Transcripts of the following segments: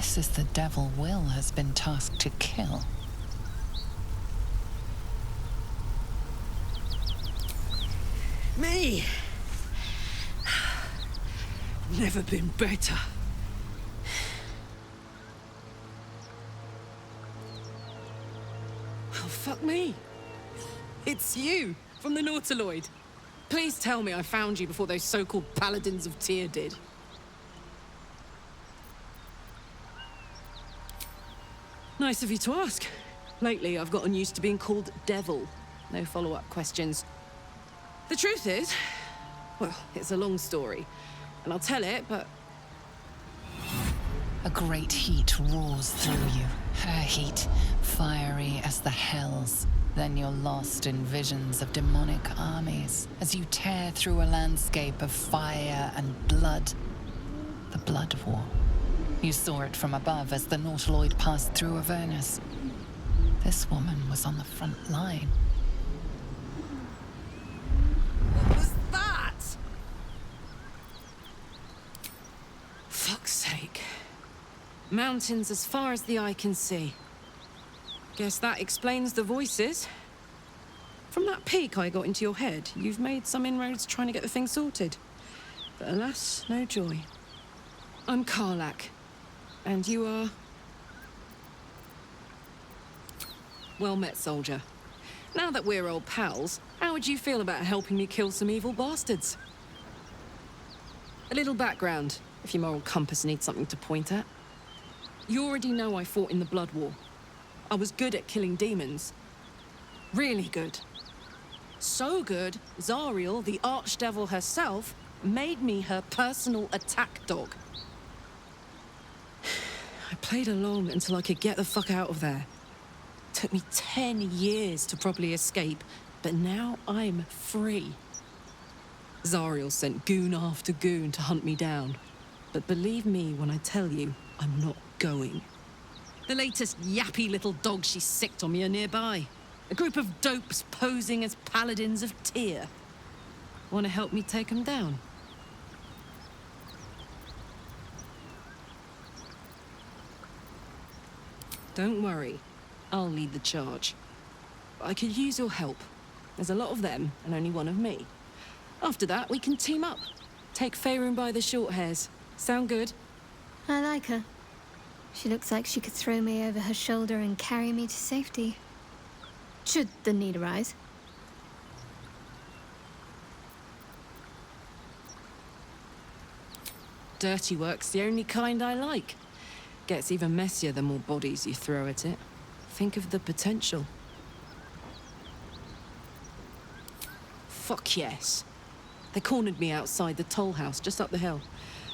This is the devil Will has been tasked to kill. Me! Never been better. Oh, fuck me. It's you, from the Nautiloid. Please tell me I found you before those so-called Paladins of Tyr did. Nice of you to ask. Lately, I've gotten used to being called Devil. No follow-up questions. The truth is, well, it's a long story, and I'll tell it, but... A great heat roars through you. Her heat, fiery as the hells. Then you're lost in visions of demonic armies as you tear through a landscape of fire and blood. The Blood War. You saw it from above as the Nautiloid passed through Avernus. This woman was on the front line. What was that? Fuck's sake. Mountains as far as the eye can see. Guess that explains the voices. From that peek I got into your head, you've made some inroads trying to get the thing sorted. But alas, no joy. I'm Karlach. And you are... Well met, soldier. Now that we're old pals, how would you feel about helping me kill some evil bastards? A little background, if your moral compass needs something to point at. You already know I fought in the Blood War. I was good at killing demons. Really good. So good, Zariel, the archdevil herself, made me her personal attack dog. I played along until I could get the fuck out of there. Took me 10 years to properly escape, but now I'm free. Zariel sent goon after goon to hunt me down. But believe me when I tell you, I'm not going. The latest yappy little dogs she sicked on me are nearby. A group of dopes posing as Paladins of Tyr. Want to help me take them down? Don't worry, I'll lead the charge. But I could use your help. There's a lot of them, and only one of me. After that, we can team up. Take Faerûn by the short hairs. Sound good? I like her. She looks like she could throw me over her shoulder and carry me to safety. Should the need arise. Dirty work's the only kind I like. Gets even messier the more bodies you throw at it. Think of the potential. Fuck yes. They cornered me outside the toll house just up the hill.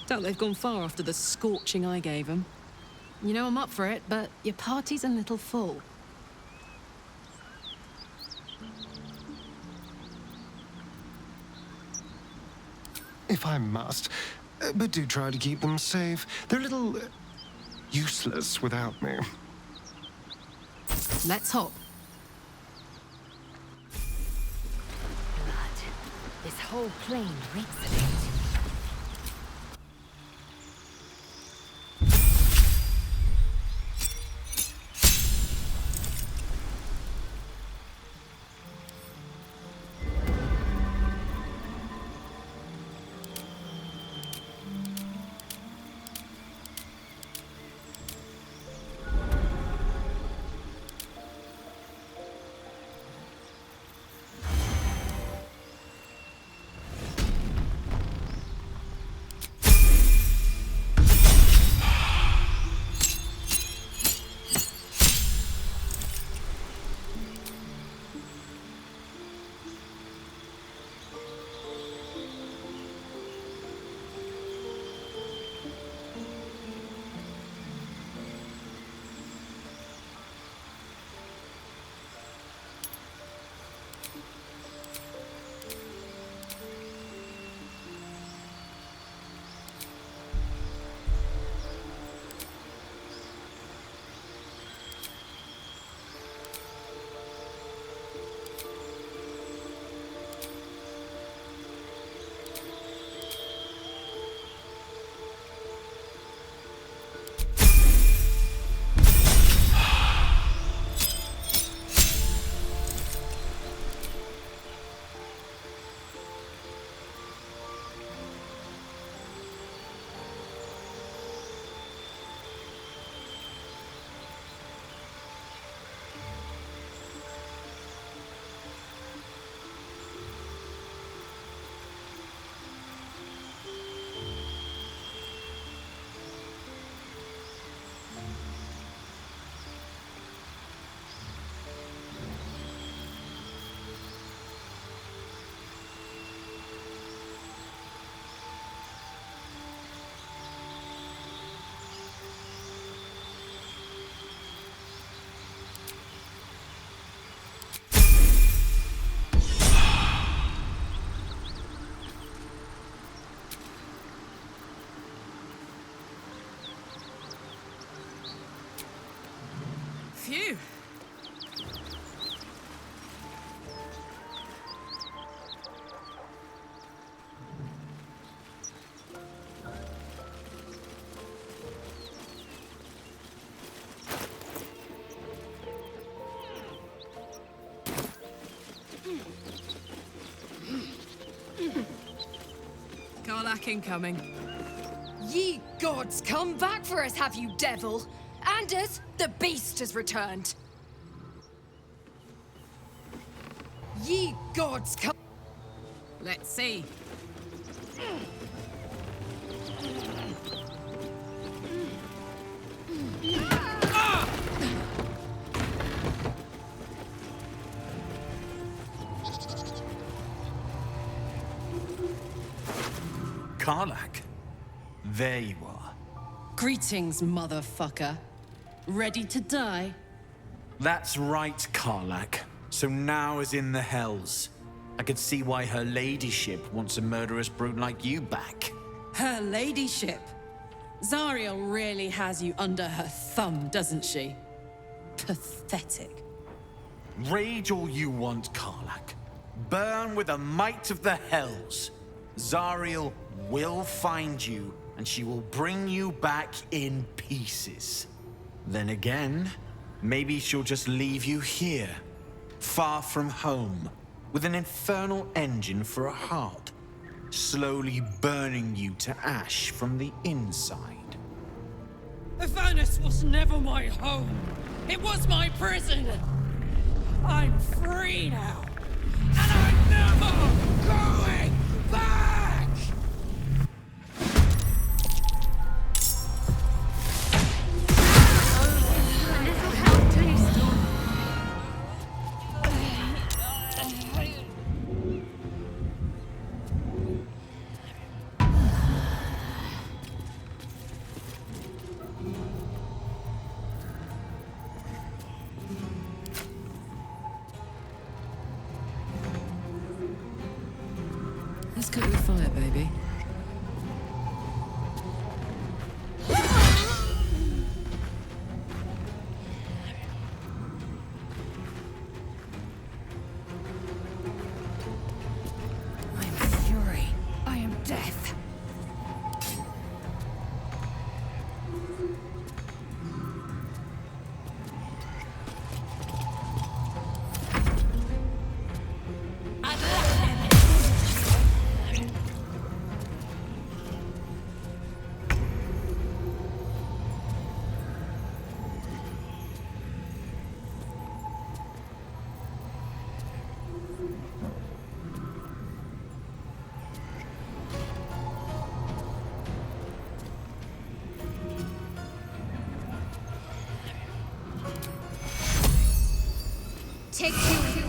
Doubt they've gone far after the scorching I gave them. You know I'm up for it, but your party's a little full. If I must, but do try to keep them safe. They're a little useless without me. Let's hop. Blood. This whole plain reeks of it. Karlach incoming. Ye gods, come back for us, have you, devil? Anders, the beast has returned. Ye gods, come. Let's see. Karlach, there you are. Greetings, motherfucker. Ready to die? That's right, Karlach. So now is in the hells. I could see why her ladyship wants a murderous brute like you back. Her ladyship. Zariel really has you under her thumb, doesn't she? Pathetic. Rage all you want, Karlach. Burn with the might of the hells. Zariel will find you, and she will bring you back in pieces. Then again, maybe she'll just leave you here, far from home, with an infernal engine for a heart, slowly burning you to ash from the inside. Avernus was never my home. It was my prison. I'm free now, and I'm never going back! Let's cook with fire, baby. I am fury. I am death. Take two.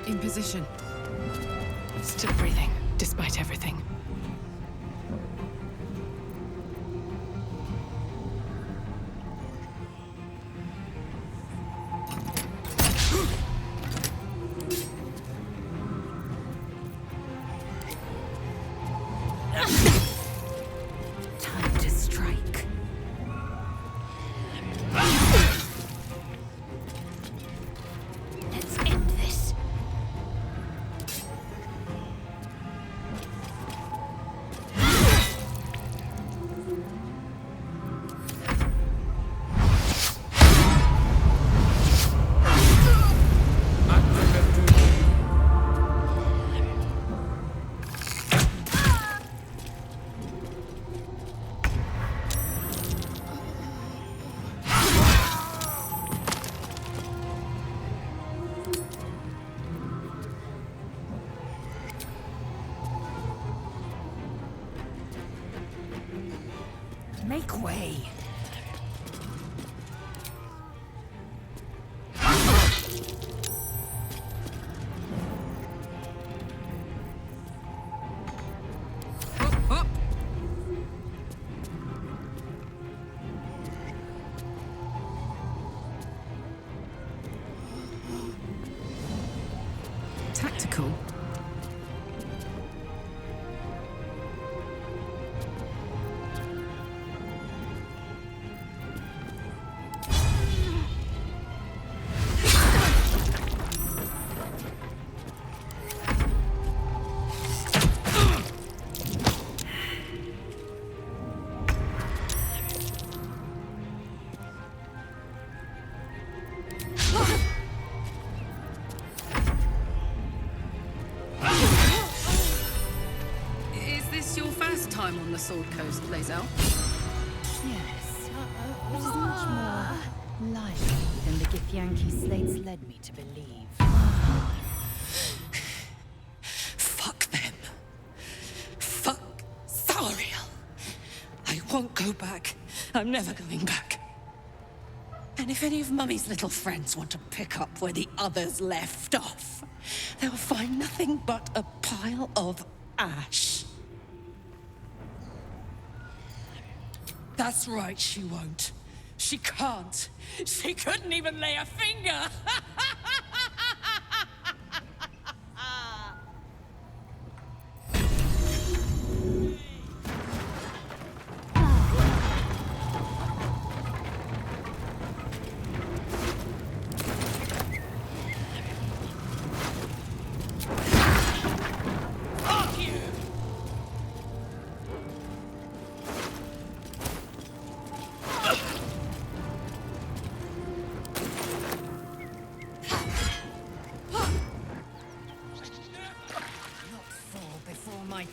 In position. Still breathing, despite everything. Time to strike. Let's end this. cool. Time on the Sword Coast, Lae'zel. Yes. It is much more lively than the Githyanki slates led me to believe. Fuck them. Fuck Zariel. I won't go back. I'm never going back. And if any of Mummy's little friends want to pick up where the others left off, they'll find nothing but a pile of ash. That's right, she won't. She can't. She couldn't even lay a finger!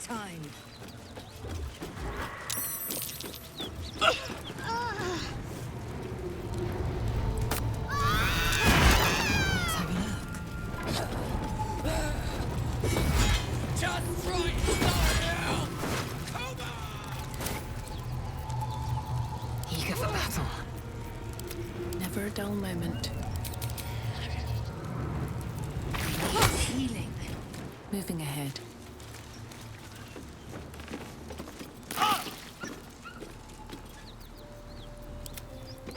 Time. Eager for battle. Never a dull moment. Healing. Moving ahead.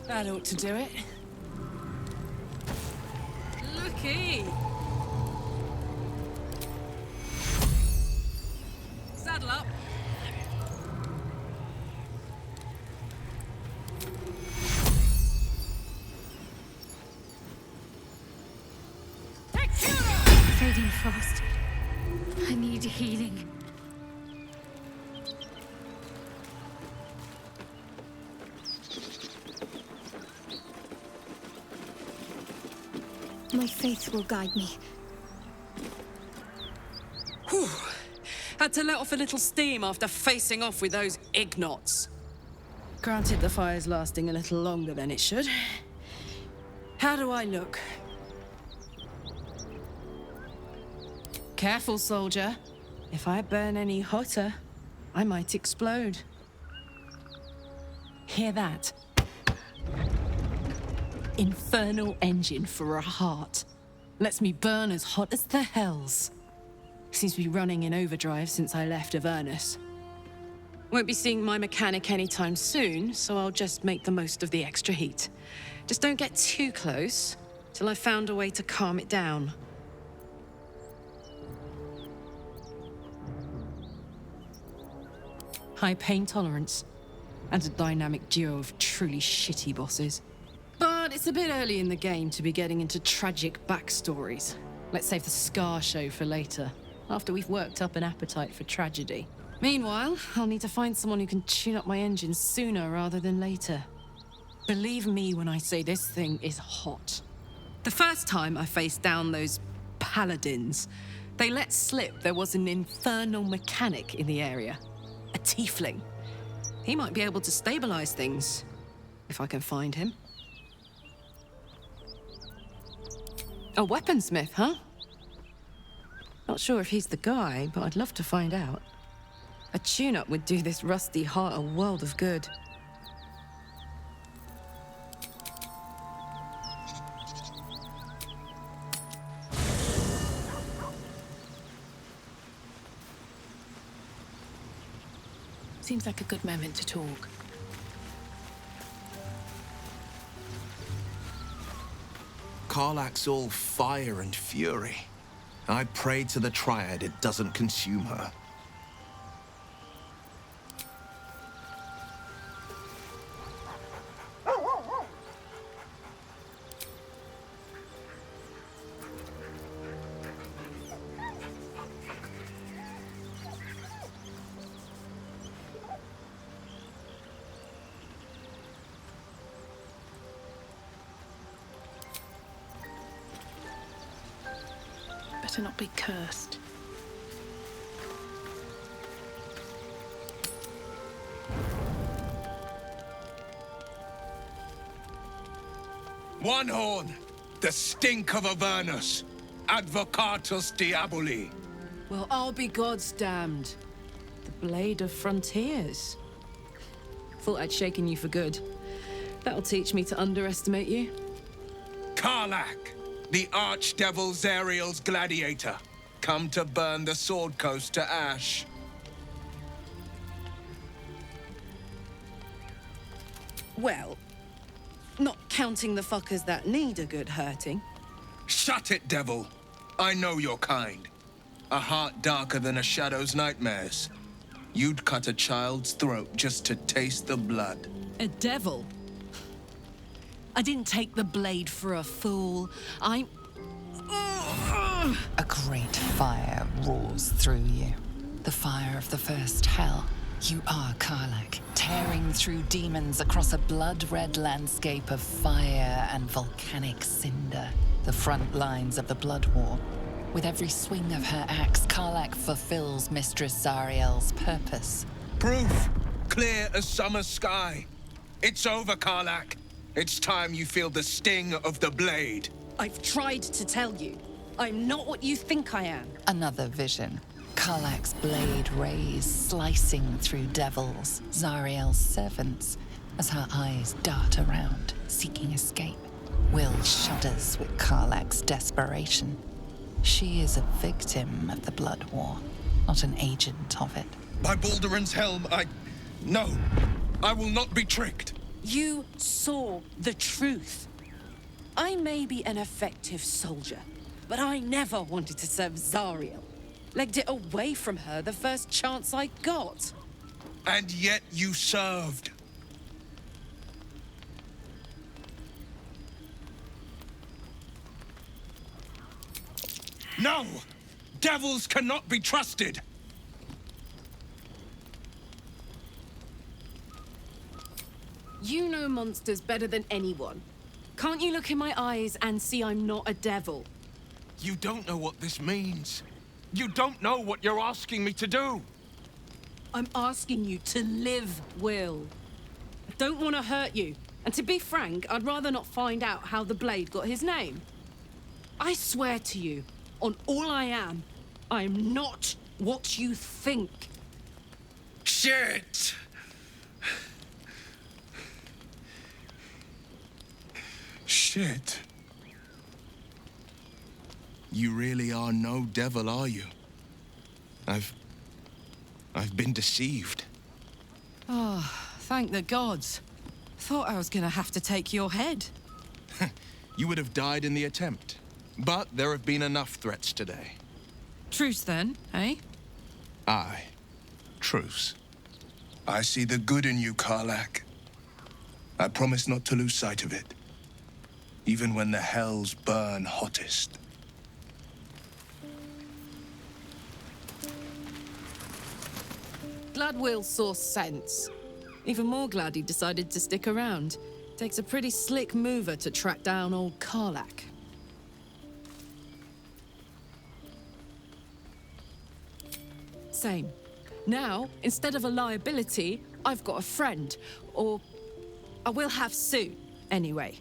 That ought to do it. Looky! Saddle up. Fading fast. I need healing. My faith will guide me. Whew. Had to let off a little steam after facing off with those ignots. Granted, the fire's lasting a little longer than it should. How do I look? Careful, soldier. If I burn any hotter, I might explode. Hear that? Infernal engine for a heart. Lets me burn as hot as the hells. Seems to be running in overdrive since I left Avernus. Won't be seeing my mechanic anytime soon, so I'll just make the most of the extra heat. Just don't get too close, till I've found a way to calm it down. High pain tolerance, and a dynamic duo of truly shitty bosses. But it's a bit early in the game to be getting into tragic backstories. Let's save the Scar show for later, after we've worked up an appetite for tragedy. Meanwhile, I'll need to find someone who can tune up my engine sooner rather than later. Believe me when I say this thing is hot. The first time I faced down those paladins, they let slip there was an infernal mechanic in the area. A tiefling. He might be able to stabilize things, if I can find him. A weaponsmith, huh? Not sure if he's the guy, but I'd love to find out. A tune-up would do this rusty heart a world of good. Seems like a good moment to talk. Karlach's all fire and fury. I pray to the Triad it doesn't consume her. Better not be cursed. One horn, the stink of Avernus, advocatus diaboli. Well, I'll be God's damned. The blade of frontiers. Thought I'd shaken you for good. That'll teach me to underestimate you. Karlach, the archdevil Zariel's gladiator, come to burn the Sword Coast to ash. Well, not counting the fuckers that need a good hurting. Shut it, devil. I know your kind. A heart darker than a shadow's nightmares. You'd cut a child's throat just to taste the blood. A devil? I didn't take the blade for a fool. I'm... A great fire roars through you. The fire of the first hell. You are Karlach, tearing through demons across a blood-red landscape of fire and volcanic cinder. The front lines of the Blood War. With every swing of her axe, Karlach fulfills Mistress Zariel's purpose. Proof, clear as summer sky. It's over, Karlach. It's time you feel the sting of the blade. I've tried to tell you. I'm not what you think I am. Another vision. Karlach's blade rays slicing through devils, Zariel's servants, as her eyes dart around, seeking escape. Will shudders with Karlach's desperation. She is a victim of the Blood War, not an agent of it. By Balduran's helm, No, I will not be tricked. You saw the truth. I may be an effective soldier, but I never wanted to serve Zariel. Legged it away from her the first chance I got. And yet you served. No! Devils cannot be trusted! You know monsters better than anyone. Can't you look in my eyes and see I'm not a devil? You don't know what this means. You don't know what you're asking me to do. I'm asking you to live, Will. I don't want to hurt you. And to be frank, I'd rather not find out how the blade got his name. I swear to you, on all I am not what you think. Shit! Shit. You really are no devil, are you? I've been deceived. Oh, thank the gods. Thought I was gonna have to take your head. You would have died in the attempt. But there have been enough threats today. Truce then, eh? Aye. Truce. I see the good in you, Karlach. I promise not to lose sight of it. Even when the hells burn hottest. Glad Will saw sense. Even more glad he decided to stick around. Takes a pretty slick mover to track down old Karlach. Same. Now, instead of a liability, I've got a friend. Or I will have soon, anyway.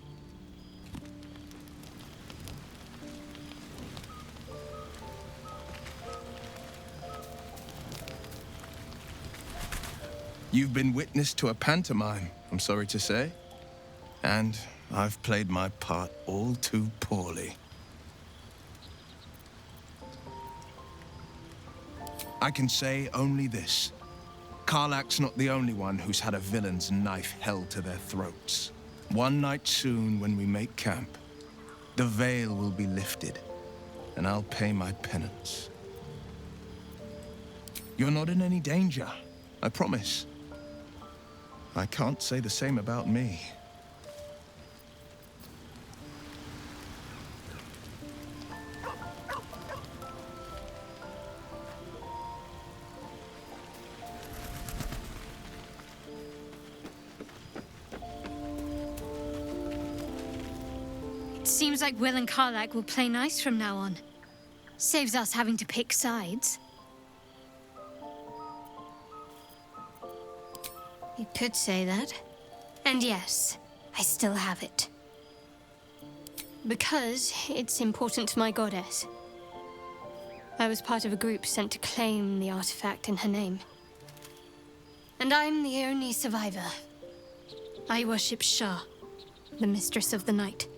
You've been witness to a pantomime, I'm sorry to say. And I've played my part all too poorly. I can say only this. Karlach's not the only one who's had a villain's knife held to their throats. One night soon, when we make camp, the veil will be lifted, and I'll pay my penance. You're not in any danger, I promise. I can't say the same about me. Seems like Will and Karlach will play nice from now on. Saves us having to pick sides. You could say that. And yes, I still have it. Because it's important to my goddess. I was part of a group sent to claim the artifact in her name. And I'm the only survivor. I worship Shah, the mistress of the night.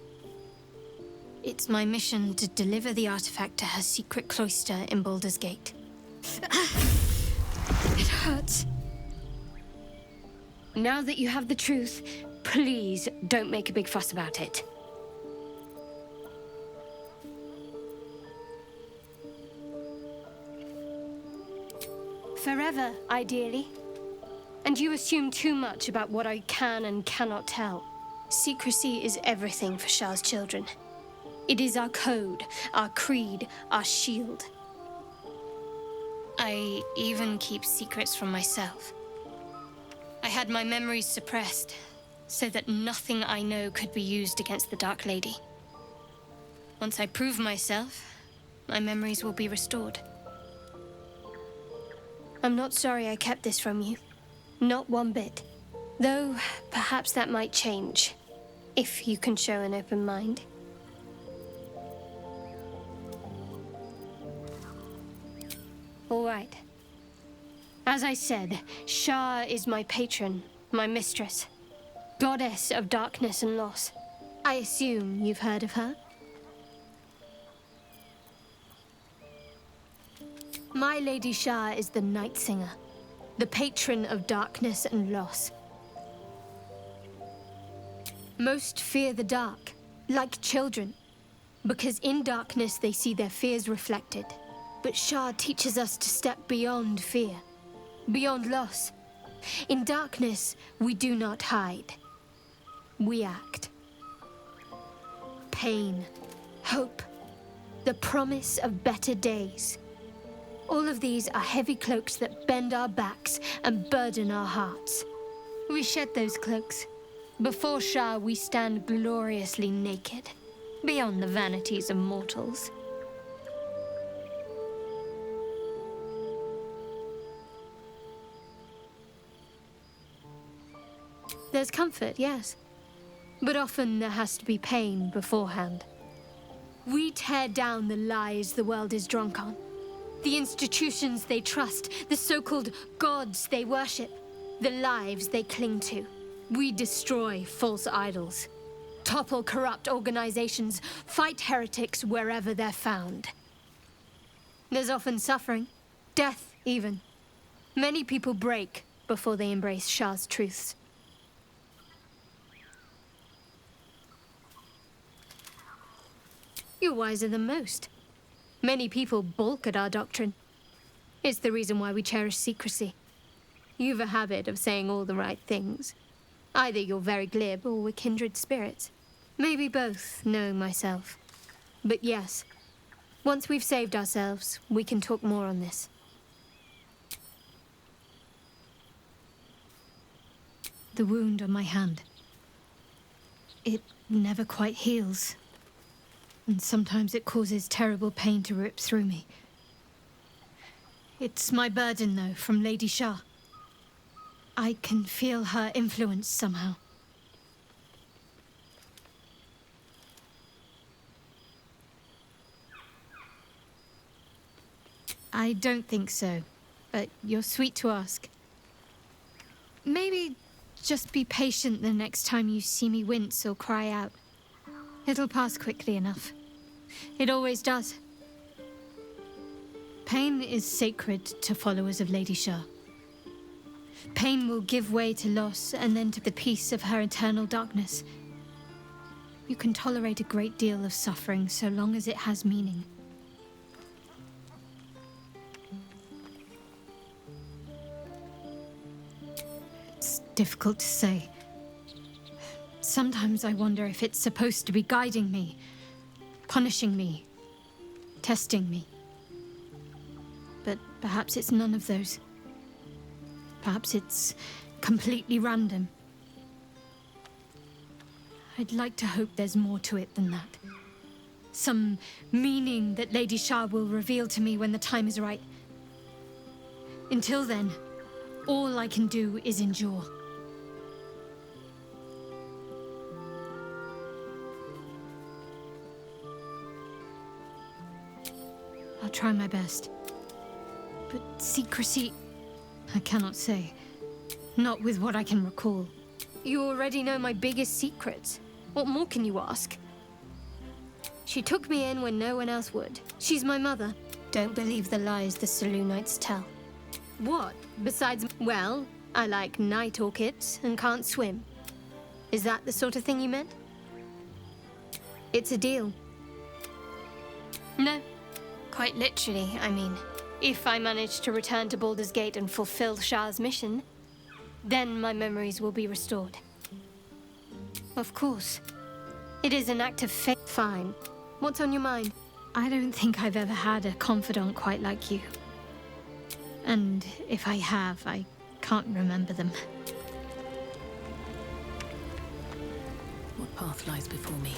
It's my mission to deliver the artifact to her secret cloister in Baldur's Gate. It hurts. Now that you have the truth, please don't make a big fuss about it. Forever, ideally. And you assume too much about what I can and cannot tell. Secrecy is everything for Shah's children. It is our code, our creed, our shield. I even keep secrets from myself. I had my memories suppressed, so that nothing I know could be used against the Dark Lady. Once I prove myself, my memories will be restored. I'm not sorry I kept this from you. Not one bit. Though, perhaps that might change, if you can show an open mind. All right. As I said, Shah is my patron, my mistress, goddess of darkness and loss. I assume you've heard of her? My Lady Shah is the Night Singer, the patron of darkness and loss. Most fear the dark, like children, because in darkness they see their fears reflected. But Shah teaches us to step beyond fear, beyond loss. In darkness, we do not hide. We act. Pain, hope, the promise of better days. All of these are heavy cloaks that bend our backs and burden our hearts. We shed those cloaks. Before Shah, we stand gloriously naked, beyond the vanities of mortals. There's comfort, yes. But often there has to be pain beforehand. We tear down the lies the world is drunk on. The institutions they trust, the so-called gods they worship, the lives they cling to. We destroy false idols, topple corrupt organizations, fight heretics wherever they're found. There's often suffering, death even. Many people break before they embrace Shah's truths. You're wiser than most. Many people balk at our doctrine. It's the reason why we cherish secrecy. You've a habit of saying all the right things. Either you're very glib or we're kindred spirits. Maybe both, knowing myself. But yes, once we've saved ourselves, we can talk more on this. The wound on my hand. It never quite heals. And sometimes it causes terrible pain to rip through me. It's my burden, though, from Lady Shah. I can feel her influence somehow. I don't think so, but you're sweet to ask. Maybe just be patient the next time you see me wince or cry out. It'll pass quickly enough. It always does. Pain is sacred to followers of Lady Shah. Pain will give way to loss and then to the peace of her eternal darkness. You can tolerate a great deal of suffering so long as it has meaning. difficult to say. Sometimes I wonder if it's supposed to be guiding me, punishing me, testing me. But perhaps it's none of those. Perhaps it's completely random. I'd like to hope there's more to it than that. Some meaning that Lady Shah will reveal to me when the time is right. Until then, all I can do is endure. I'll try my best. But secrecy, I cannot say. Not with what I can recall. You already know my biggest secrets. What more can you ask? She took me in when no one else would. She's my mother. Don't believe the lies the Selûnites tell. What? Besides, well, I like night orchids and can't swim. Is that the sort of thing you meant? It's a deal. No. Quite literally, I mean. If I manage to return to Baldur's Gate and fulfill Shah's mission, then my memories will be restored. Of course. It is an act of faith. Fine. What's on your mind? I don't think I've ever had a confidant quite like you. And if I have, I can't remember them. What path lies before me?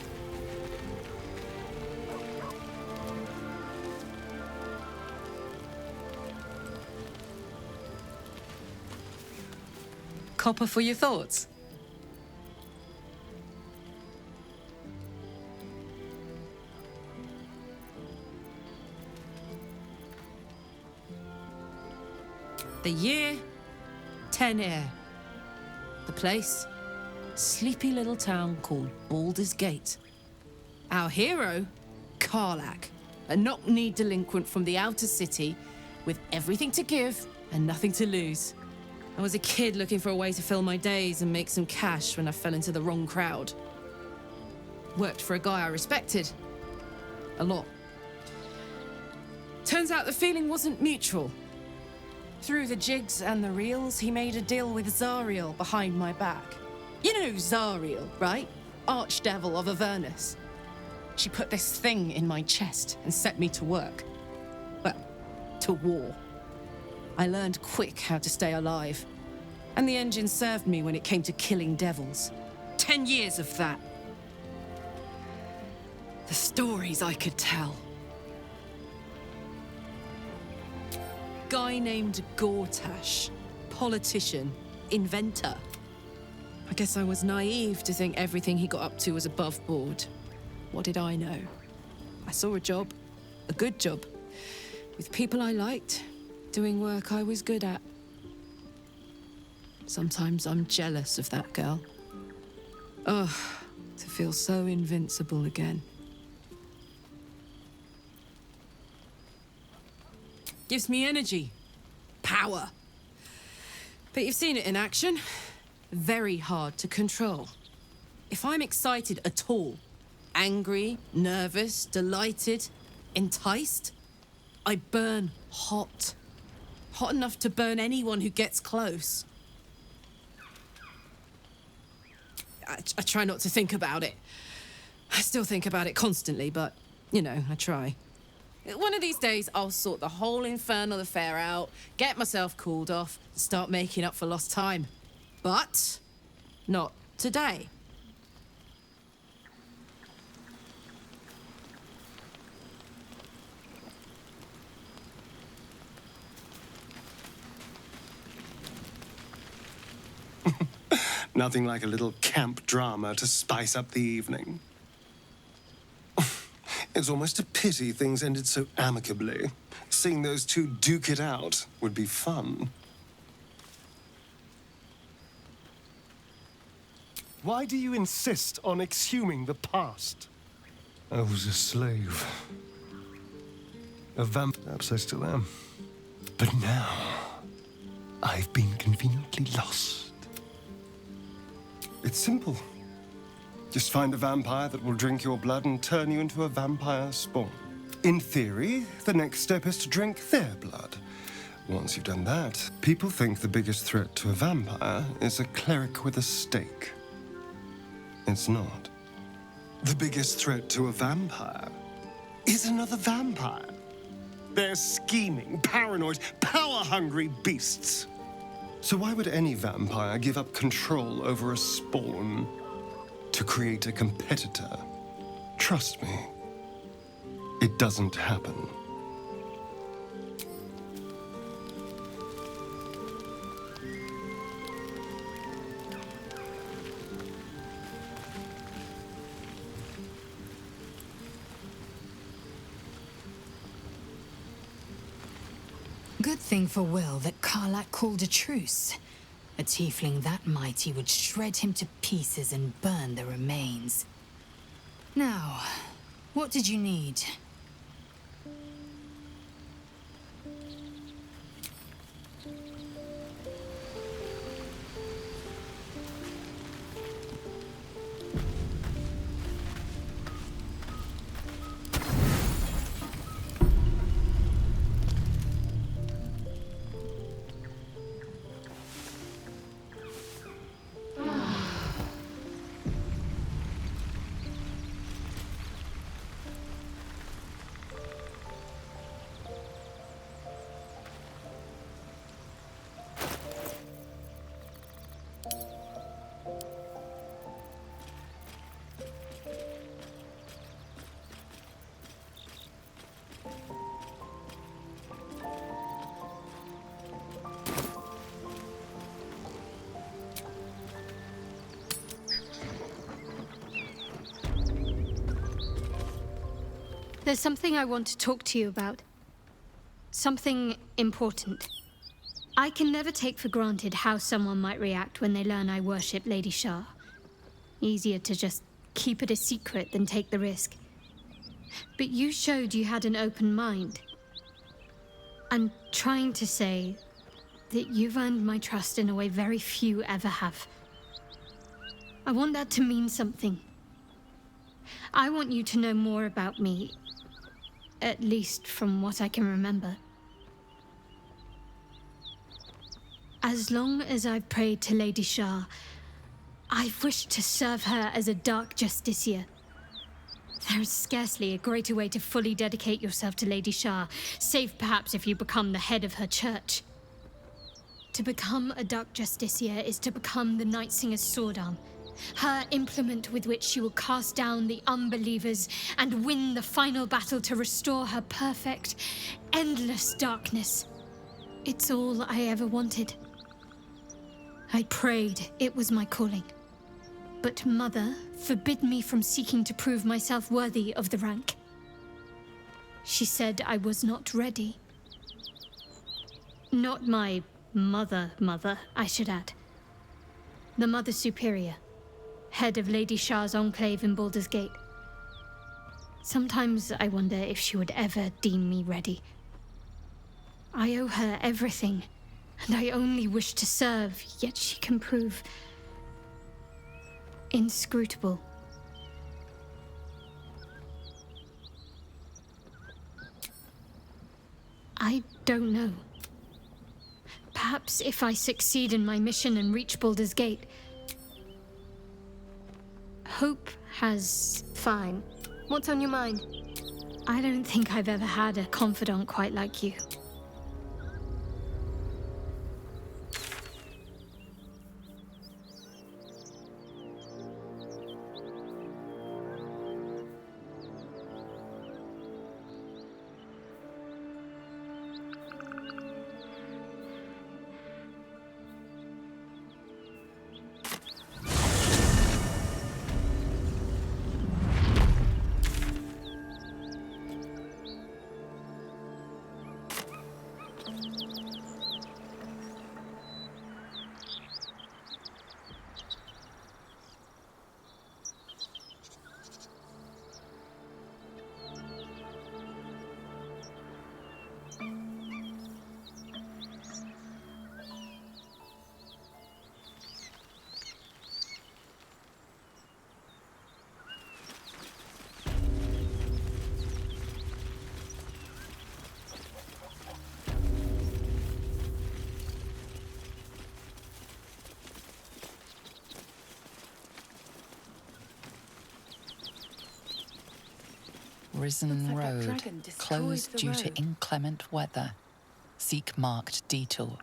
Copper for your thoughts? The year, 10 air. The place, sleepy little town called Baldur's Gate. Our hero, Karlach, a knock-kneed delinquent from the outer city with everything to give and nothing to lose. I was a kid looking for a way to fill my days and make some cash when I fell into the wrong crowd. Worked for a guy I respected. A lot. Turns out the feeling wasn't mutual. Through the jigs and the reels, he made a deal with Zariel behind my back. You know Zariel, right? Archdevil of Avernus. She put this thing in my chest and set me to work. Well, to war. I learned quick how to stay alive. And the engine served me when it came to killing devils. 10 years of that. The stories I could tell. Guy named Gortash. Politician. Inventor. I guess I was naive to think everything he got up to was above board. What did I know? I saw a job. A good job. With people I liked. Doing work I was good at. Sometimes I'm jealous of that girl. Ugh, to feel so invincible again. Gives me energy. Power. But you've seen it in action. Very hard to control. If I'm excited at all, angry, nervous, delighted, enticed, I burn hot. Hot enough to burn anyone who gets close. I try not to think about it. I still think about it constantly, but, you know, I try. One of these days, I'll sort the whole infernal affair out, get myself cooled off, and start making up for lost time. But not today. Nothing like a little camp drama to spice up the evening. It's almost a pity things ended so amicably. Seeing those two duke it out would be fun. Why do you insist on exhuming the past? I was a slave. A vamp. Perhaps I still am. But now, I've been conveniently lost. It's simple. Just find a vampire that will drink your blood and turn you into a vampire spawn. In theory, the next step is to drink their blood. once you've done that, people think the biggest threat to a vampire is a cleric with a stake. It's not. The biggest threat to a vampire is another vampire. They're scheming, paranoid, power-hungry beasts. So why would any vampire give up control over a spawn to create a competitor? Trust me, it doesn't happen. Good thing for Will that Karlach called a truce. A tiefling that mighty would shred him to pieces and burn the remains. Now, what did you need? There's something I want to talk to you about. Something important. I can never take for granted how someone might react when they learn I worship Lady Shah. Easier to just keep it a secret than take the risk. But you showed you had an open mind. I'm trying to say that you've earned my trust in a way very few ever have. I want that to mean something. I want you to know more about me, at least from what I can remember. As long as I've prayed to Lady Shah, I've wished to serve her as a dark justiciar. There is scarcely a greater way to fully dedicate yourself to Lady Shah, save perhaps if you become the head of her church. To become a dark justiciar is to become the Night Singer's sword arm, her implement with which she will cast down the unbelievers and win the final battle to restore her perfect, endless darkness. It's all I ever wanted. I prayed it was my calling. But Mother forbid me from seeking to prove myself worthy of the rank. She said I was not ready. Not my mother, I should add. The Mother Superior, head of Lady Shah's enclave in Baldur's Gate. Sometimes I wonder if she would ever deem me ready. I owe her everything, and I only wish to serve, yet she can prove inscrutable. I don't know. Perhaps if I succeed in my mission and reach Baldur's Gate. Hope has... Fine. What's on your mind? I don't think I've ever had a confidant quite like you. Risen Looks like that Road, dragon destroyed closed the due to road. inclement weather. Seek marked detour.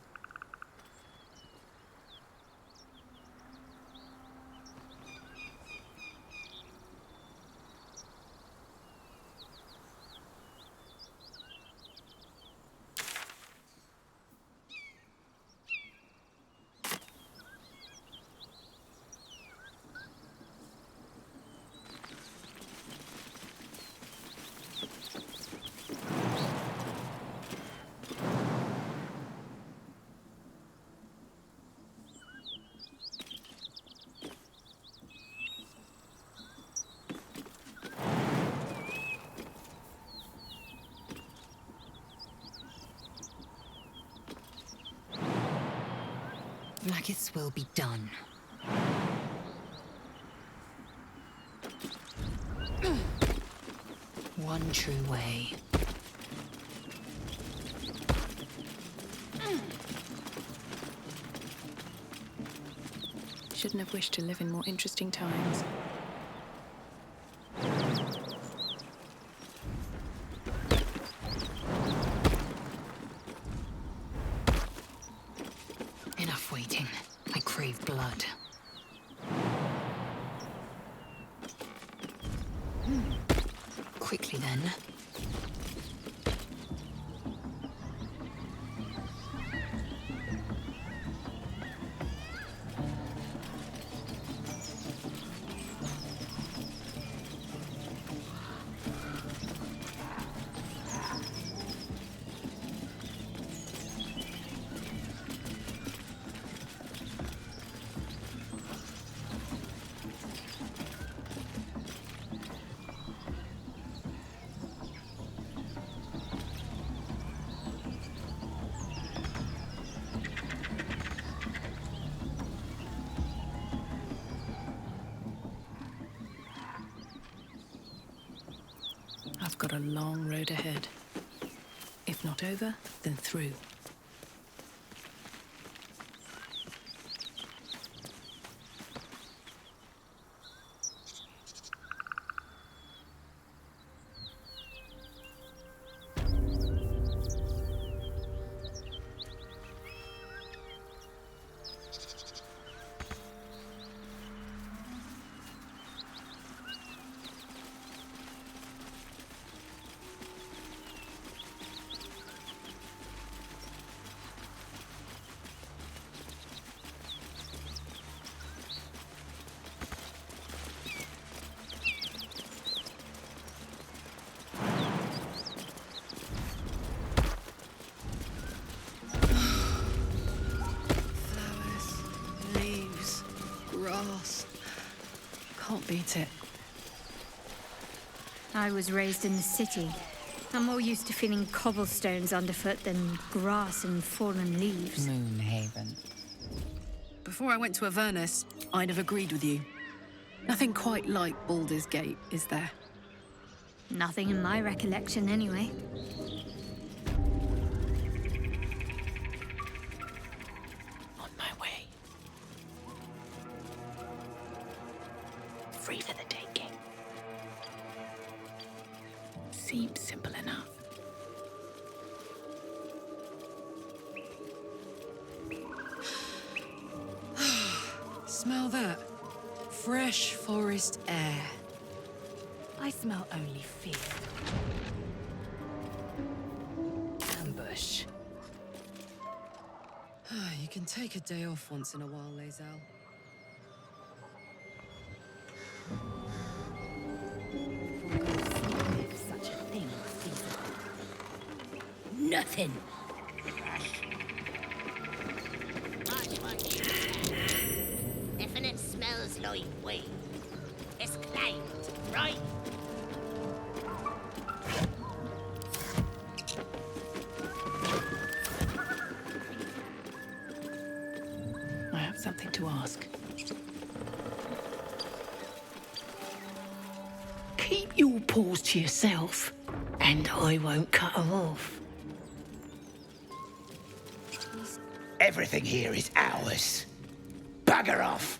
Blacketh's will be done. One true way. Shouldn't have wished to live in more interesting times. Enough waiting. I crave blood. Quickly then. I've got a long road ahead. If not over, then through. Grass. Can't beat it. I was raised in the city. I'm more used to feeling cobblestones underfoot than grass and fallen leaves. Moonhaven. Before I went to Avernus, I'd have agreed with you. Nothing quite like Baldur's Gate, is there? Nothing in my recollection, anyway. On my way. Free for the taking. Seems simple enough. Smell that. Fresh forest air. I smell only fear. Ambush. You can take a day off once in a while, Lae'zel. If such a thing were feasible. Nothing. Definite smells like weed. It's claimed, right? I have something to ask. Keep your paws to yourself, and I won't cut them off. Everything here is ours. Bugger off!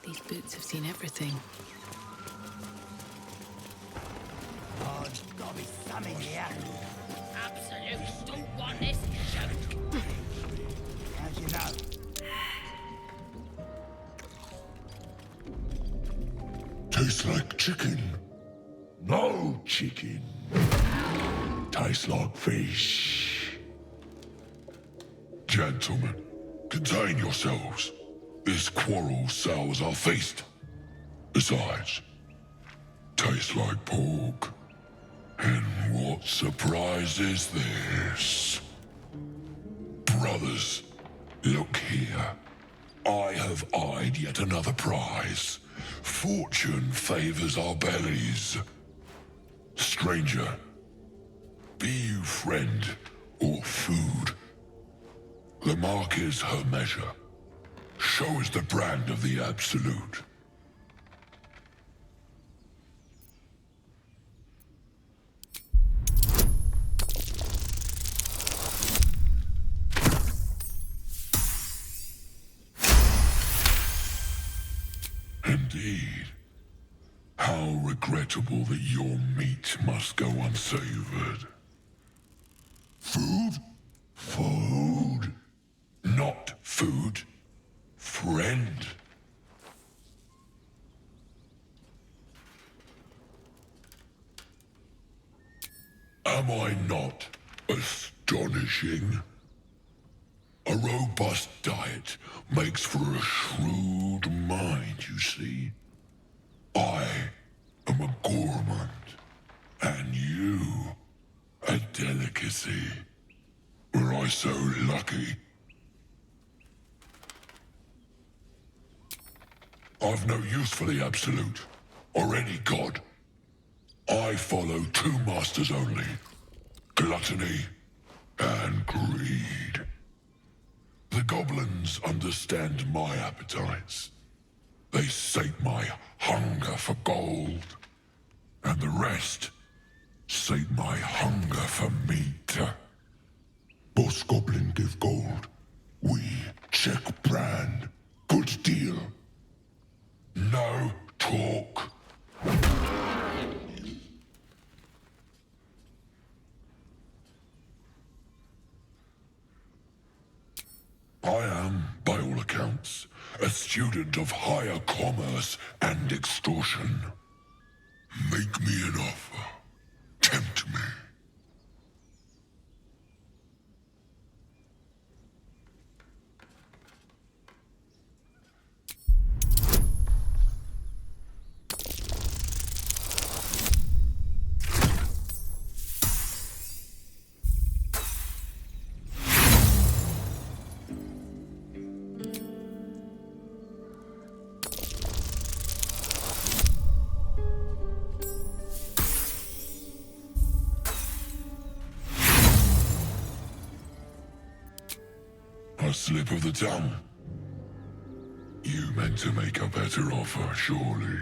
These boots have seen everything. coming here. Absolute stalwart this joke. How do you know? Tastes like chicken. No chicken. Tastes like fish. Gentlemen, contain yourselves. This quarrel sours our feast. Besides, tastes like pork. And what surprise is this? Brothers, look here. I have eyed yet another prize. Fortune favors our bellies. Stranger, be you friend or food. The mark is her measure. Show us the brand of the absolute. Indeed. How regrettable that your meat must go unsavored. Food? Food. Not food. Friend. Am I not astonishing? A robust diet makes for a shrewd mind, you see. I am a gourmand, and you a delicacy. Were I so lucky? I've no use for the absolute, or any god. I follow two masters only, gluttony and greed. The goblins understand my appetites. They sate my hunger for gold. And the rest sate my hunger for meat. Boss Goblin give gold. We check brand. Good deal. No talk. I am, by all accounts, a student of higher commerce and extortion. Make me an offer. Tempt me. A slip of the tongue. You meant to make a better offer, surely.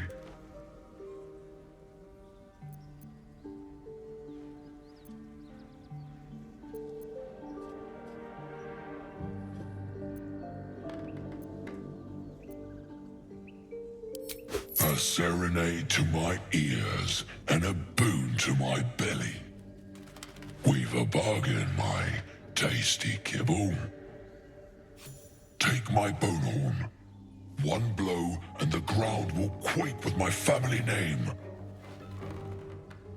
A serenade to my ears and a boon to my belly. We've a bargain, my tasty kibble. Take my bone horn. One blow and the ground will quake with my family name.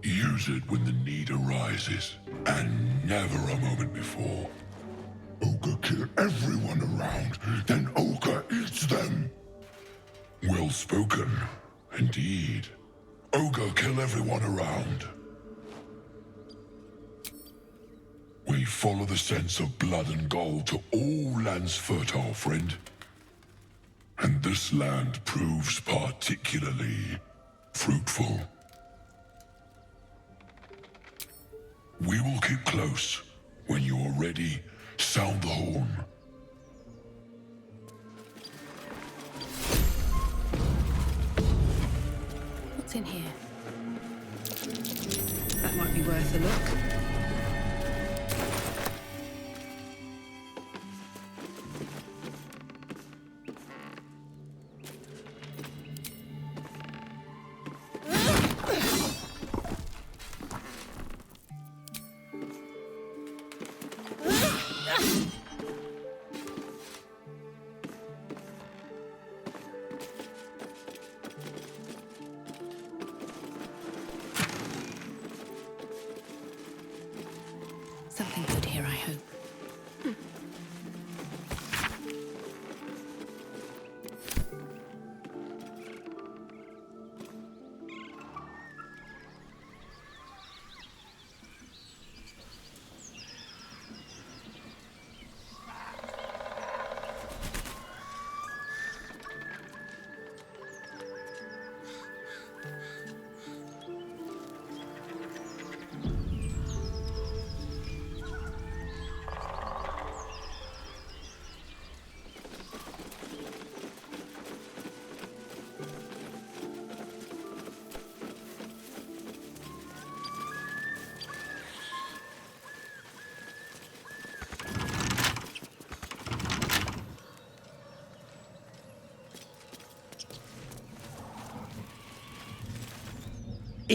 Use it when the need arises, and never a moment before. Ogre kill everyone around, then Ogre eats them. Well spoken, indeed. Ogre kill everyone around. We follow the sense of blood and gold to all lands fertile, friend. And this land proves particularly fruitful. We will keep close. When you are ready, sound the horn. What's in here? That might be worth a look.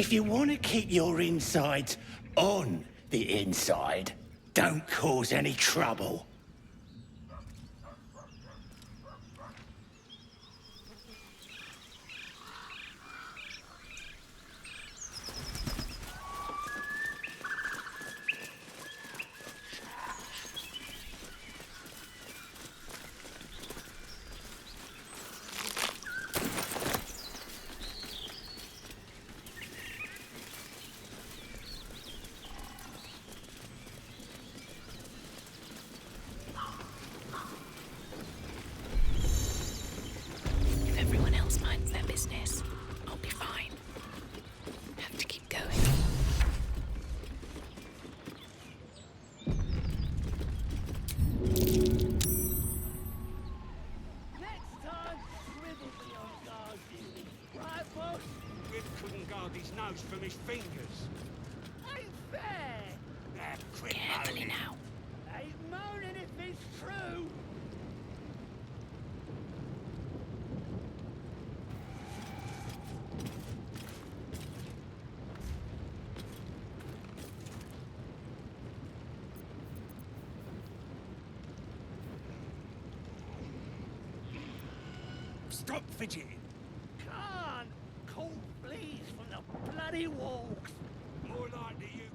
If you want to keep your insides on the inside, don't cause any trouble. If everyone else minds their business, I'll be fine. Have to keep going. Next time, Swivel be on guard duty. Right, boss? Whiff couldn't guard his nose from his fingers. Ain't fair! Quit Carefully moaning. now. Ain't moaning if it's true! Stop fidgeting. Can't! Cold fleas from the bloody walks! More likely you.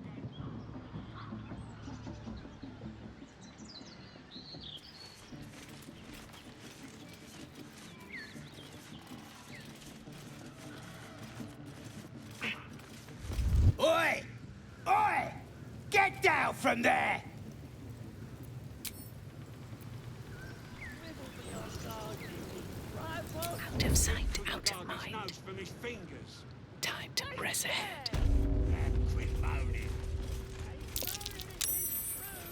Oi! Oi! Get down from there! Swivel be on guard duty. Right, boss? Out of sight, Couldn't out of guard his mind. nose from his fingers. Time to press ahead. Quit moaning.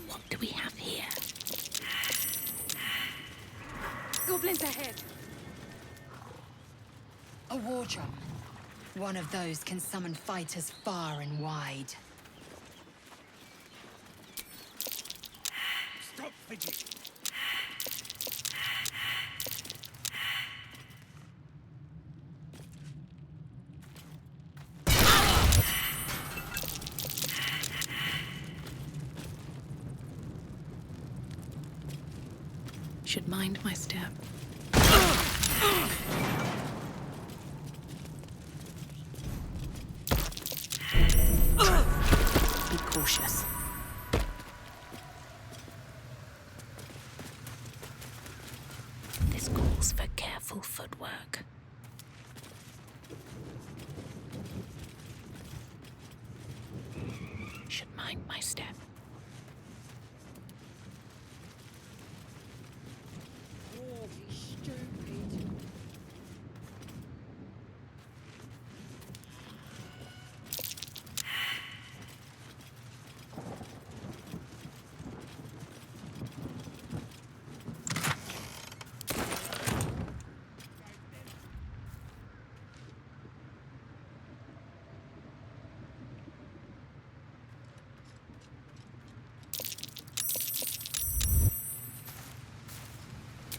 What do we have here? Goblins ahead. A war drum. One of those can summon fighters far and wide. Stop fidgeting. Should mind my step. Be cautious. This calls for careful footwork. Should mind my step. Oh, stupid.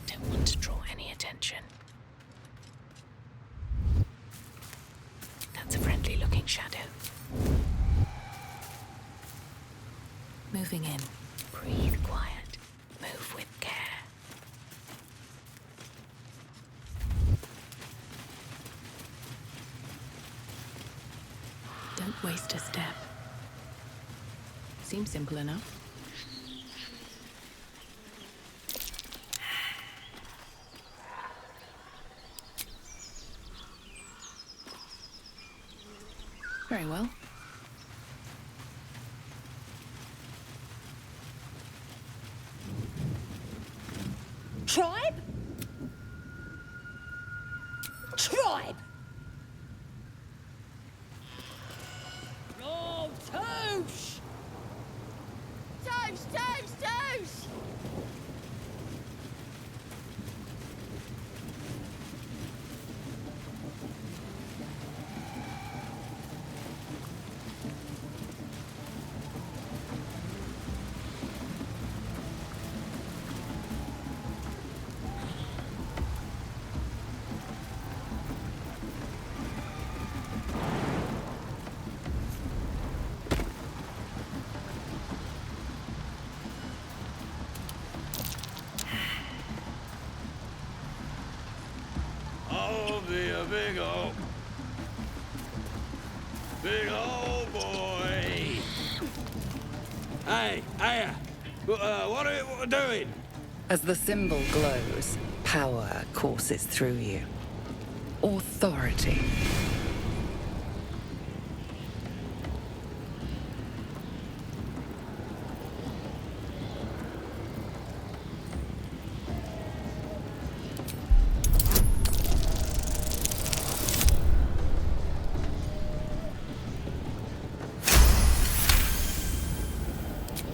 Don't want to draw any attention. That's a friendly-looking shadow. Moving in. Breathe quiet. Move with care. Don't waste a step. Seems simple enough. Very well. Tribe? Tribe! Oh, Toosh! Toosh, Toosh, Toosh! Big old boy. Hey, what are you doing? As the symbol glows, power courses through you. Authority.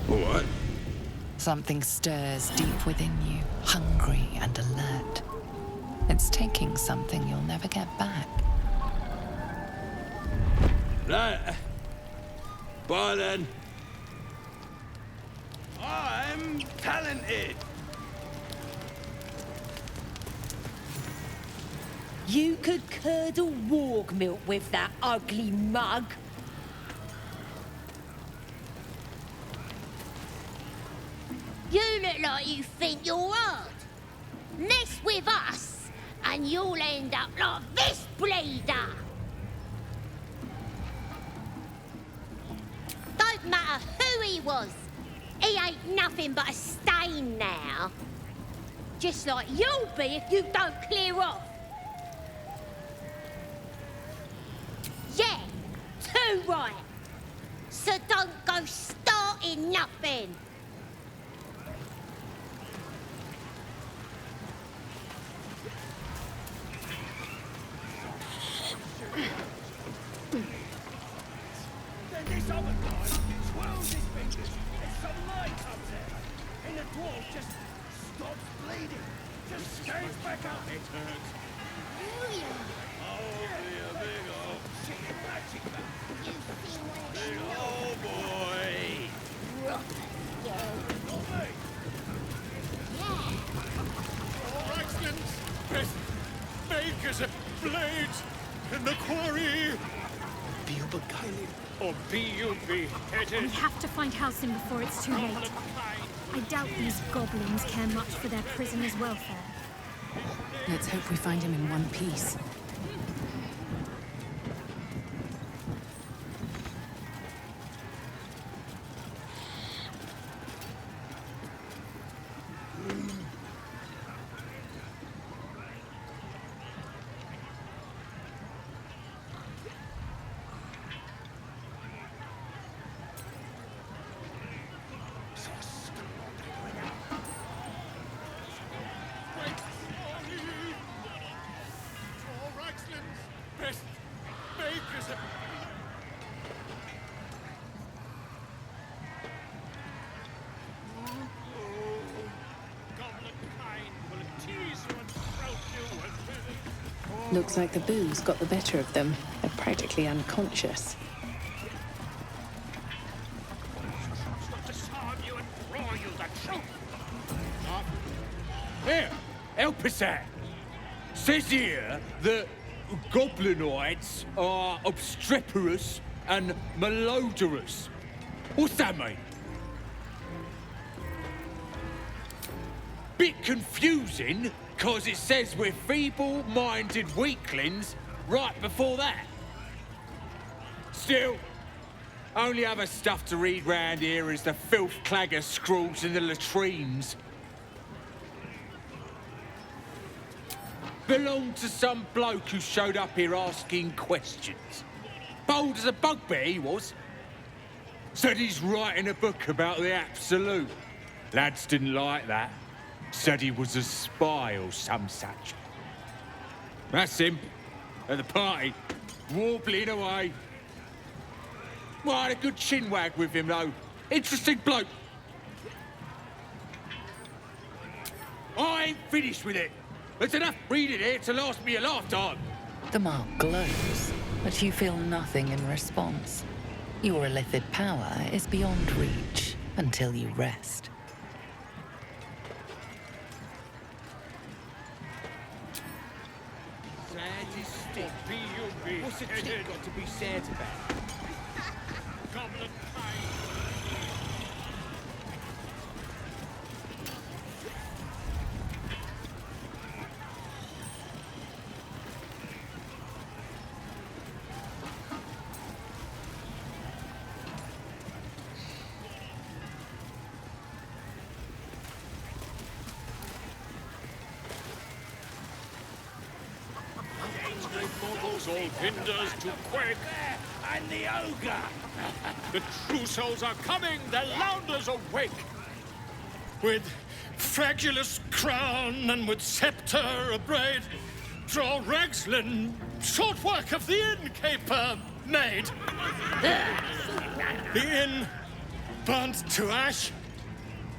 What? Something stirs deep within you, hungry and alert. It's taking something you'll never get back. Right. Bye then. I'm talented. You could curdle warg milk with that ugly mug. You look like you think you're hard. Mess with us, and you'll end up like this bleeder. Don't matter who he was. He ain't nothing but a stain now. Just like you'll be if you don't clear off. Yeah, too right. So don't go starting nothing. Then this other guy twirls his fingers and some light comes out. And the dwarf just stops bleeding. Just stands back up. It hurts. Oh, dear, big old chicken magic man. Big old boy. Not me. Your Excellence, best makers of blades in the quarry. Be you beguiled, or be you beheaded. We have to find Halcyon before it's too late. I doubt these goblins care much for their prisoners' welfare. Let's hope we find him in one piece. Your Excellence, best makers of... Goblin kind will tease you and stroke you and... Looks like the booze got the better of them. They're practically unconscious. Not to starve you and broil you the truth. Here, help us out. Says here that goblinoids are obstreperous and malodorous. What's that mean? Bit confusing, cause it says we're feeble-minded weaklings right before that. Still, only other stuff to read round here is the filth clagger scrawls in the latrines. Belonged to some bloke who showed up here asking questions. Bold as a bugbear he was. Said he's writing a book about the Absolute. Lads didn't like that. Said he was a spy or some such. That's him, at the party, warbling away. Well, I had a good chinwag with him, though. Interesting bloke. I ain't finished with it. There's enough reading here to last me a lifetime. The mark glows, but you feel nothing in response. Your illithid power is beyond reach until you rest. Sadistic. What's a chick got to be sad about? Goblin kind. cause all Pindars to quake. And the ogre! The true souls are coming, the Lounders awake! With fragulous crown and with scepter abraid, draw Ragslin, short work of the innkeeper made. The inn burnt to ash,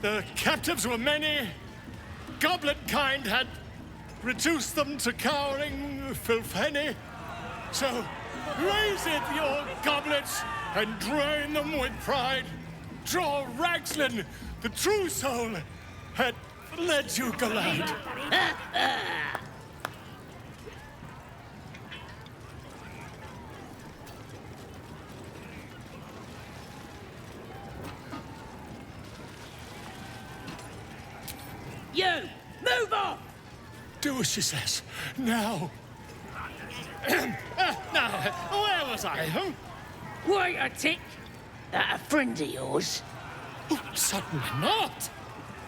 the captives were many, goblet kind had reduced them to cowering filfenny. So raise it, your goblets, and drain them with pride. Draw Ragslin, the true soul, had led you glide. You! Move on! Do as she says. Now. Now, where was I? Huh? Wait a tick. That a friend of yours? Oh, certainly not.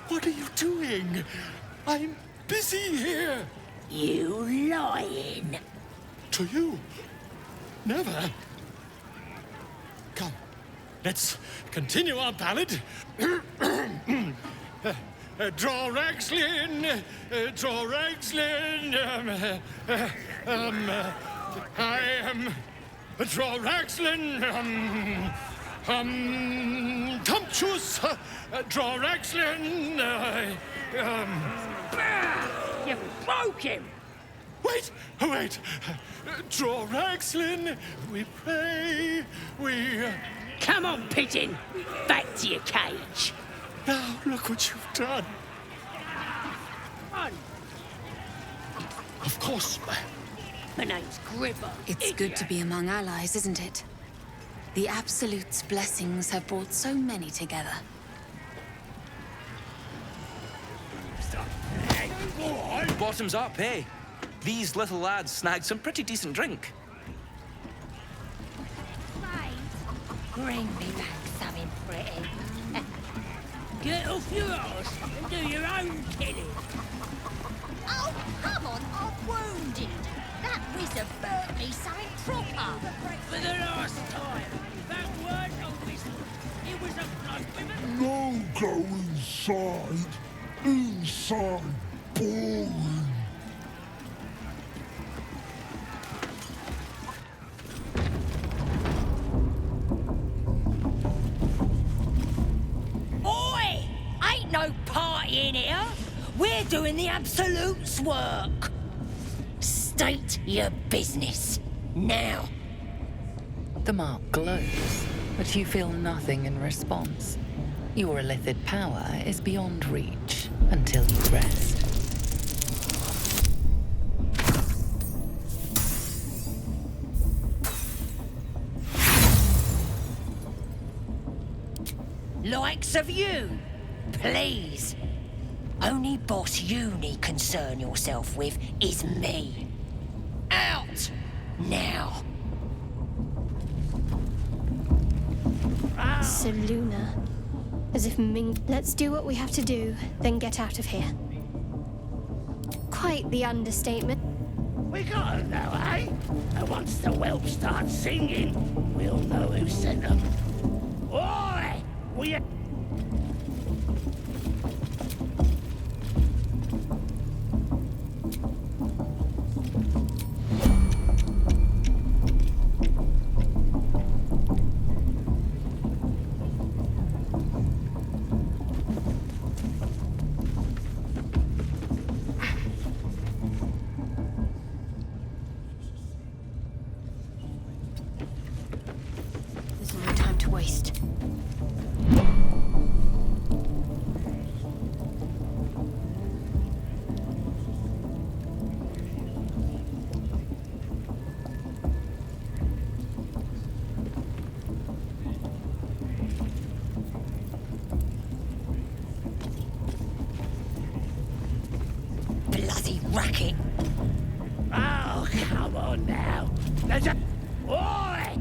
What are you doing? I'm busy here. You lying. To you? Never. Come, let's continue our ballad. Draw Ragslin, draw Ragslin, I am draw Ragslin, Tumptuous, draw Ragslin, You broke him! Wait, draw Ragslin, we pray, we... Come on, Pigeon, back to your cage. Now, look what you've done. On. Of course. My name's Gribber. It's good to be among allies, isn't it? The Absolute's blessings have brought so many together. Bottoms up, hey? These little lads snagged some pretty decent drink. Bring me back something pretty. Get off your arse and do your own killing. Oh, come on, I'm wounded. That wizard burnt me something proper. For the last time, that weren't a wizard. It was a blood women. No, go inside. Inside. Boring. Oi! Ain't no party in here. We're doing the Absolute's work. State your business. Now. The mark glows, but you feel nothing in response. Your illithid power is beyond reach until you rest. Likes of you, please. Only boss you need concern yourself with is me. Out! Now. Seluna. As if Ming... Let's do what we have to do, then get out of here. Quite the understatement. We gotta know, eh? And once the whelp starts singing, we'll know who sent them. Oi! We... There's no time to waste. Bloody racket. Oh, come on now. There's a... Oi!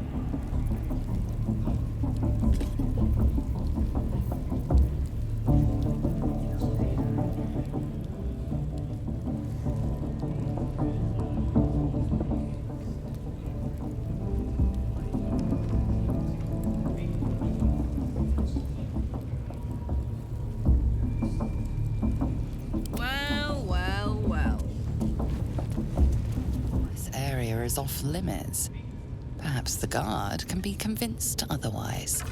is off limits. Perhaps the guard can be convinced otherwise.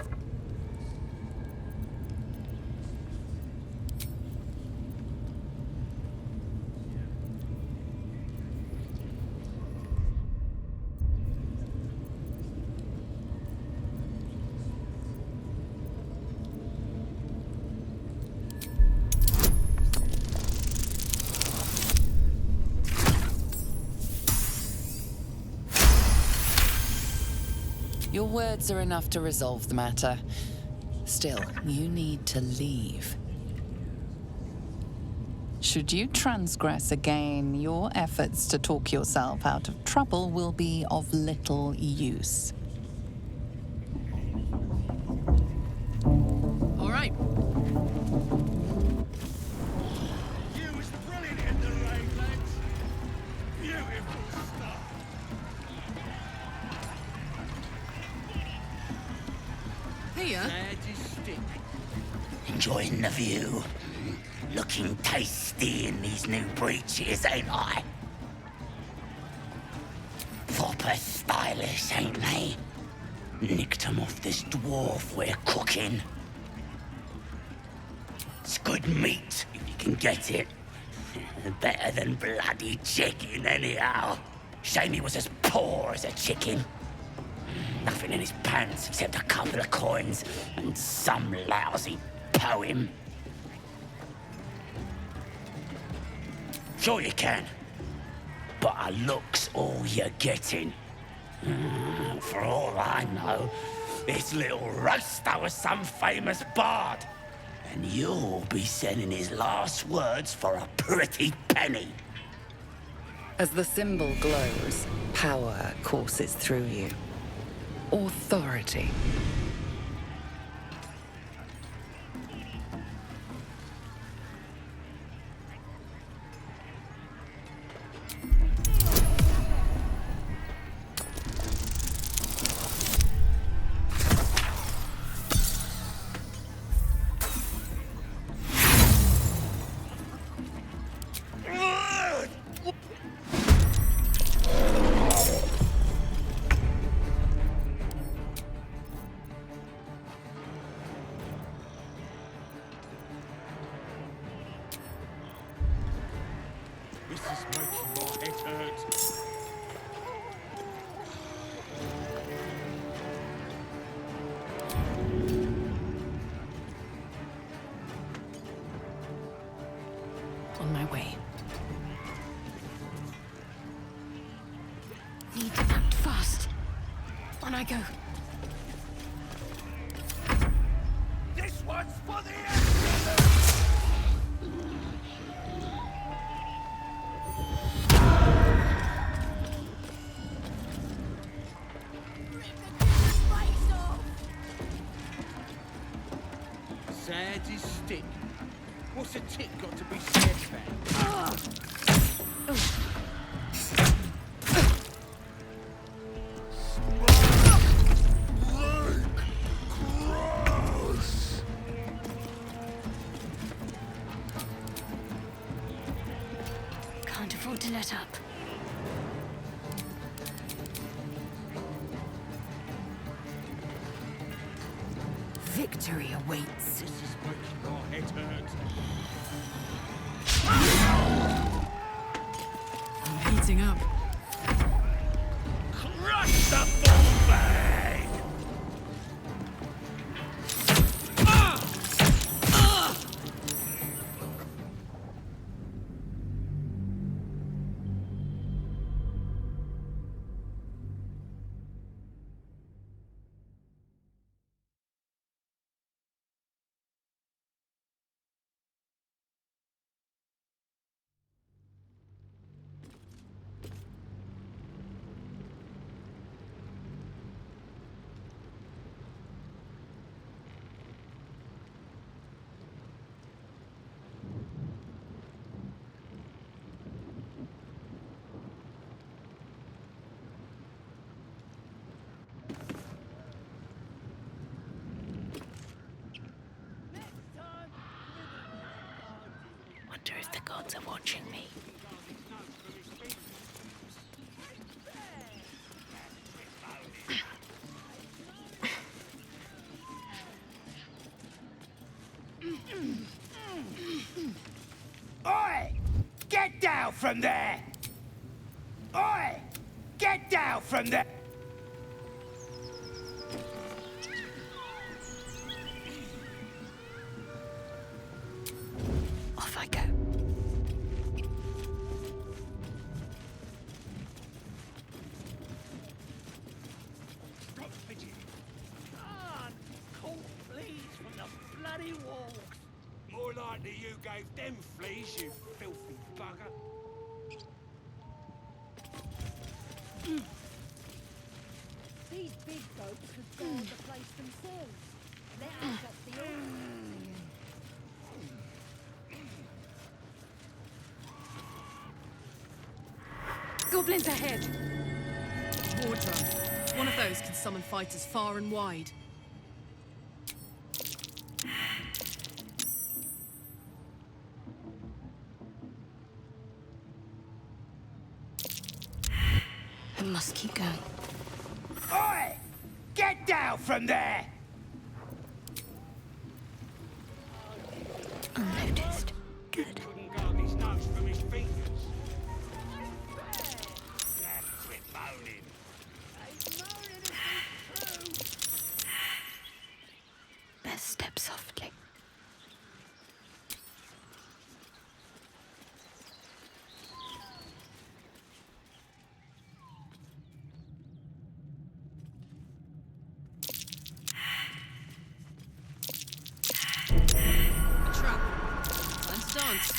Your words are enough to resolve the matter. Still, you need to leave. Should you transgress again, your efforts to talk yourself out of trouble will be of little use. All right. You was brilliant in the rain, lads. Beautiful stuff. Here? Enjoying the view. Looking tasty in these new breeches, ain't I? Proper stylish, ain't they? Nicked 'em off this dwarf we're cooking. It's good meat, if you can get it. Better than bloody chicken, anyhow. Shame he was as poor as a chicken. Nothing in his pants except a couple of coins and some lousy poem. Sure you can, but a look's all you're getting. For all I know, this little roaster was some famous bard, and you'll be sending his last words for a pretty penny. As the symbol glows, power courses through you. Authority. This is making my head hurt. On my way. Need to act fast. On I go. This one's for the Sadistic. What's a tick got to be said about? Can't afford to let up. Victory awaits. This is making my head hurt. I'm heating up. Crush the ball bag! Wonder if the gods are watching me. down from there! Oi! Get down from there! Off I go. Stop fidgeting. Can't call fleas from the bloody walls. More likely you gave them fleas, you filthy bugger. These big goats could guard the place themselves. Let us up the order. Goblins ahead! War drum. One of those can summon fighters far and wide. I must keep going. Oi! Get down from there! Unnoticed. Good. Couldn't guard his nose from his fingers. Quit moaning. Best step softly. Trap. Time to dance.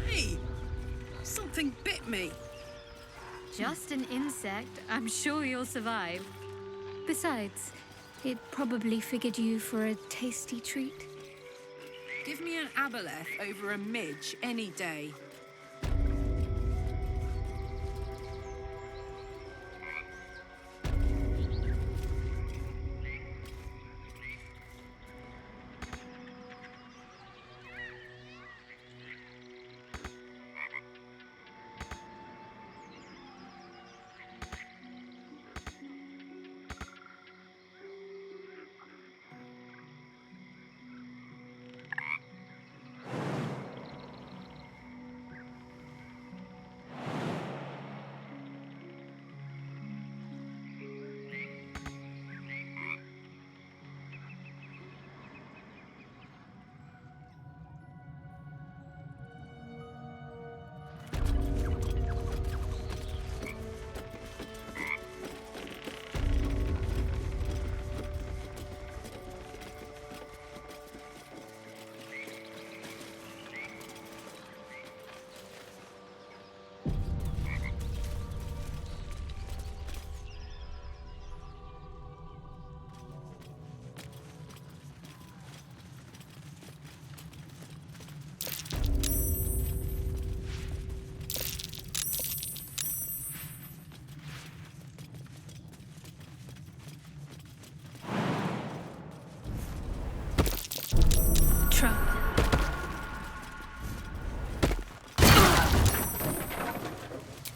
Hey! Something bit me. Just an insect. I'm sure you'll survive. Besides, it probably figured you for a tasty treat. Give me an aboleth over a midge any day.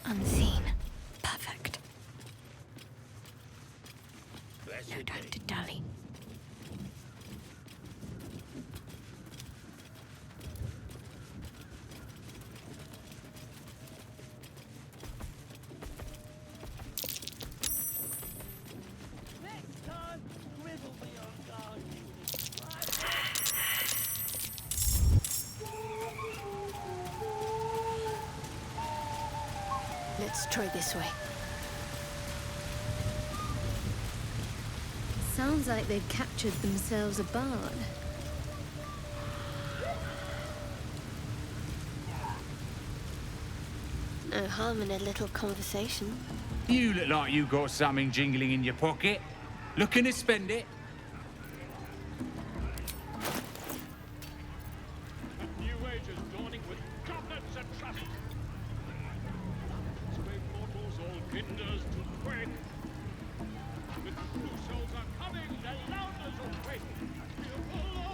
Unseen. Perfect. No time to dally. Next time, Gribble be on guard. Let's try this way. Sounds like they've captured themselves a bard. no harm in a little conversation. You look like you got something jingling in your pocket. Looking to spend it? A new age is dawning with goblins and trust. Sway mortals all kinders to quake. The true souls are coming, the louders awake. We follow,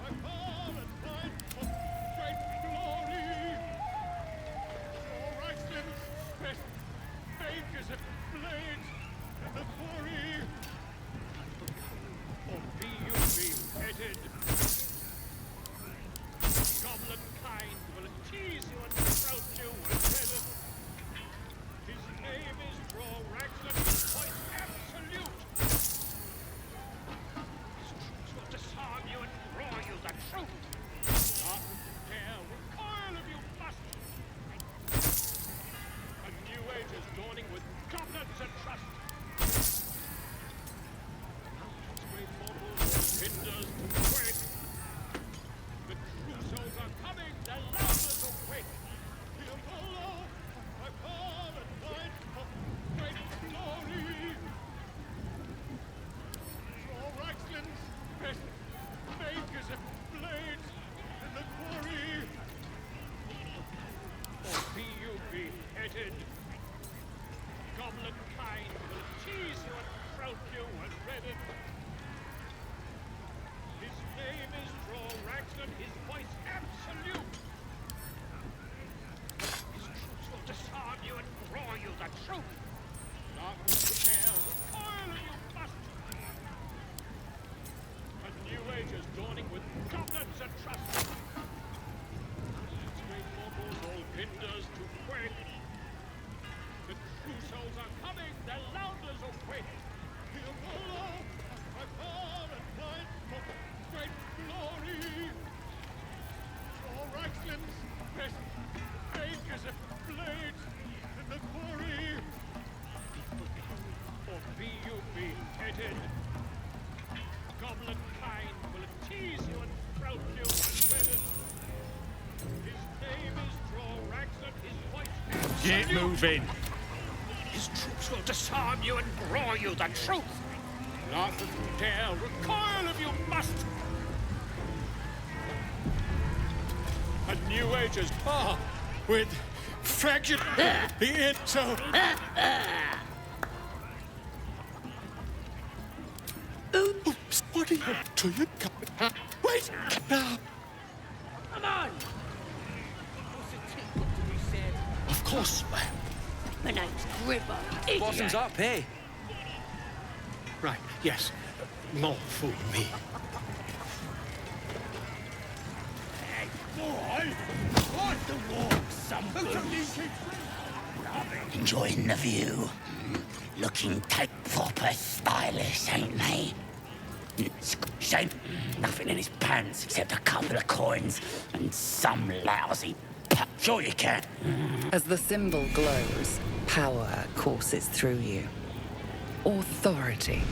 I call and find for great glory. Your Reichland's best fake as it blades in the quarry. Or be you beheaded. Goblin kind will tease you and sprout you and headed. His name is Draw Raglan, his voice absolute. His troops will disarm you and draw you the truth. Not dare recoil if you must. A new age is dawning with goblins and trust. Great mortals all hinders to quake. The true souls are coming, the louders awake. The Apollo, I call and fight for great glory. Draw Raglan's best make as it blades in the quarry. Or be you beheaded. Goblin kind will tease you and sprout you and redden. His name is Draw Raglan, his voice absolute. His troops will disarm you and draw you the truth. Not dare recoil if you must. A new age is dawning with goblins and trust. Great mortals all hinders to quake. The true souls are coming, the louders awake. The Apollo, I call and fight for great glory. Draw Raglan's best fake as it blades in the quarry. Or be you beheaded. Goblin kind will tease you and sprout you and redden. His name is Draw Raglan, his voice Get absolute. moving. His troops will disarm you and draw you the truth. Not dare recoil if you must. A new age is with fragile in so. Oops, what are you to you? Wait! Now. Come on! Of course, ma'am. My name's Gribbo. Idiot. Bottoms up, hey? Right, yes. More fool me. Hey, boy! What the walk, some booze? Enjoying the view. Looking proper stylish, ain't they? Shame, nothing in his pants except a couple of coins and some lousy sure you can. As the symbol glows, power courses through you. Authority.